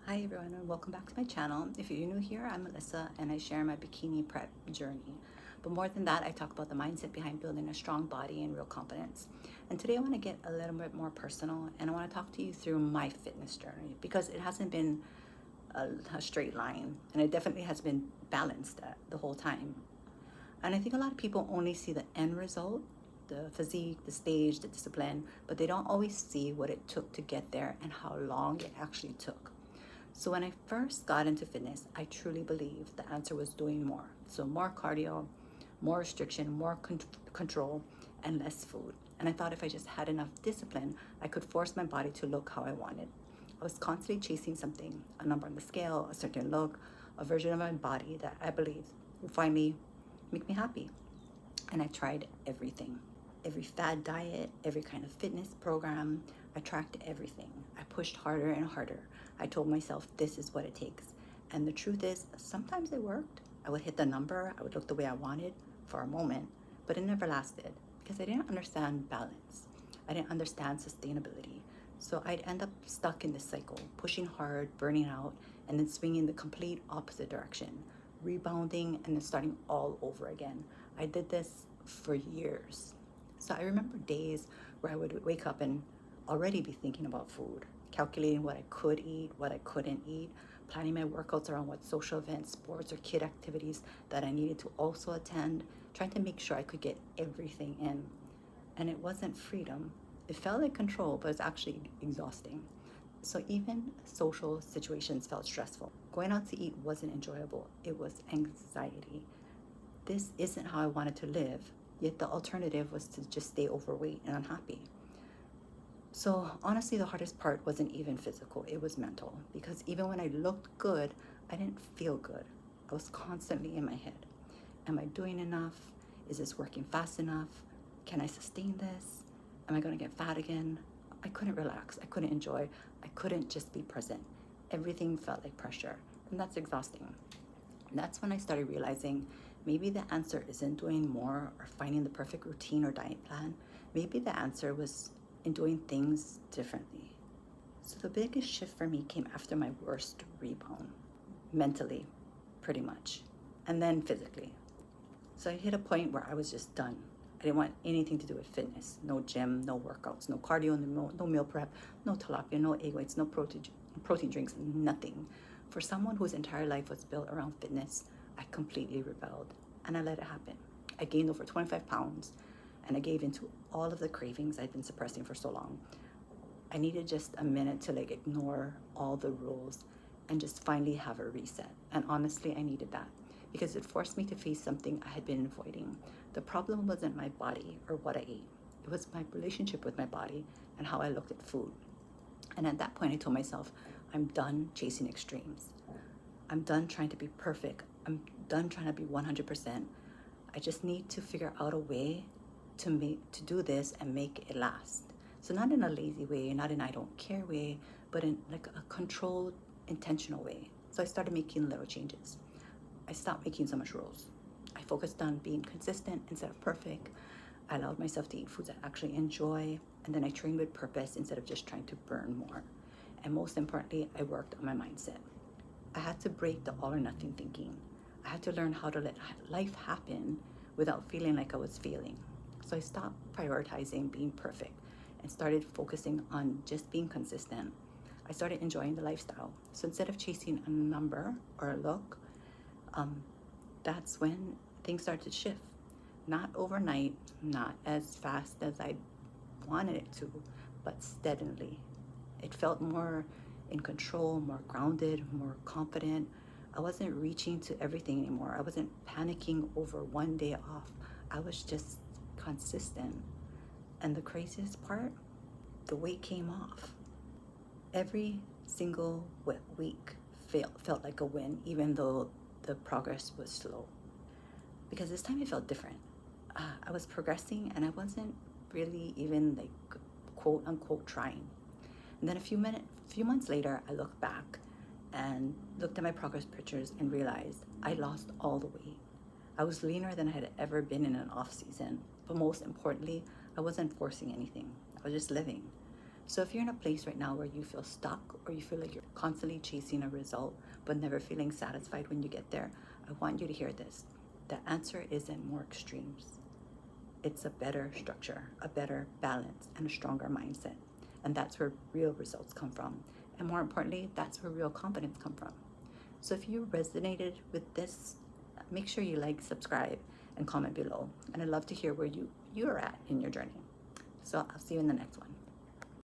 Hi everyone and welcome back to my channel. If you're new here, I'm Melissa and I share my bikini prep journey. But more than that, I talk about the mindset behind building a strong body and real confidence. And today I want to get a little bit more personal and I want to talk to you through my fitness journey because it hasn't been a straight line and it definitely has been balanced the whole time. And I think a lot of people only see the end result, the physique, the stage, the discipline, but they don't always see what it took to get there and how long it actually took. So when I first got into fitness, I truly believed the answer was doing more. So more cardio, more restriction, more control, and less food. And I thought if I just had enough discipline, I could force my body to look how I wanted. I was constantly chasing something, a number on the scale, a certain look, a version of my body that I believed would finally make me happy. And I tried everything. Every fad diet, every kind of fitness program. I tracked everything. I pushed harder and harder. I told myself this is what it takes. And the truth is, sometimes it worked. I would hit the number, I would look the way I wanted for a moment, but it never lasted because I didn't understand balance. I didn't understand sustainability. So I'd end up stuck in this cycle, pushing hard, burning out, and then swinging the complete opposite direction, rebounding and then starting all over again. I did this for years. So I remember days where I would wake up and already be thinking about food, calculating what I could eat, what I couldn't eat, planning my workouts around what social events, sports, or kid activities that I needed to also attend, trying to make sure I could get everything in. And it wasn't freedom. It felt like control, but it's actually exhausting. So even social situations felt stressful. Going out to eat wasn't enjoyable. It was anxiety. This isn't how I wanted to live, yet the alternative was to just stay overweight and unhappy. So honestly, the hardest part wasn't even physical, it was mental. Because even when I looked good, I didn't feel good. I was constantly in my head. Am I doing enough? Is this working fast enough? Can I sustain this? Am I gonna get fat again? I couldn't relax, I couldn't enjoy, I couldn't just be present. Everything felt like pressure, and that's exhausting. And that's when I started realizing maybe the answer isn't doing more or finding the perfect routine or diet plan. Maybe the answer was in doing things differently. So the biggest shift for me came after my worst rebound, mentally, pretty much, and then physically. So I hit a point where I was just done. I didn't want anything to do with fitness. No gym, no workouts, no cardio, no meal prep, no tilapia, no egg whites, no protein drinks, nothing. For someone whose entire life was built around fitness, I completely rebelled and I let it happen. I gained over 25 pounds and I gave into all of the cravings I'd been suppressing for so long. I needed just a minute to ignore all the rules and just finally have a reset. And honestly, I needed that because it forced me to face something I had been avoiding. The problem wasn't my body or what I ate. It was my relationship with my body and how I looked at food. And at that point, I told myself, I'm done chasing extremes. I'm done trying to be perfect. I'm done trying to be 100%. I just need to figure out a way to do this and make it last. So not in a lazy way, not in I don't care way, but in like a controlled, intentional way. So I started making little changes. I stopped making so much rules. I focused on being consistent instead of perfect. I allowed myself to eat foods I actually enjoy, and then I trained with purpose instead of just trying to burn more. And most importantly, I worked on my mindset. I had to break the all or nothing thinking. I had to learn how to let life happen without feeling like I was failing. So I stopped prioritizing being perfect and started focusing on just being consistent. I started enjoying the lifestyle. So instead of chasing a number or a look, that's when things started to shift. Not overnight, not as fast as I wanted it to, but steadily. It felt more in control, more grounded, more confident. I wasn't reaching to everything anymore. I wasn't panicking over one day off. I was just consistent. And the craziest part, the weight came off. Every single week felt like a win, even though the progress was slow. Because this time it felt different. I was progressing and I wasn't really even quote unquote trying. And then a few months later, I looked back and looked at my progress pictures and realized I lost all the weight. I was leaner than I had ever been in an off season. But most importantly, I wasn't forcing anything. I was just living. So if you're in a place right now where you feel stuck or you feel like you're constantly chasing a result but never feeling satisfied when you get there, I want you to hear this. The answer isn't more extremes. It's a better structure, a better balance, and a stronger mindset. And that's where real results come from. And more importantly, that's where real confidence come from. So if you resonated with this, make sure you like, subscribe, and comment below. And I'd love to hear where you're at in your journey. So I'll see you in the next one.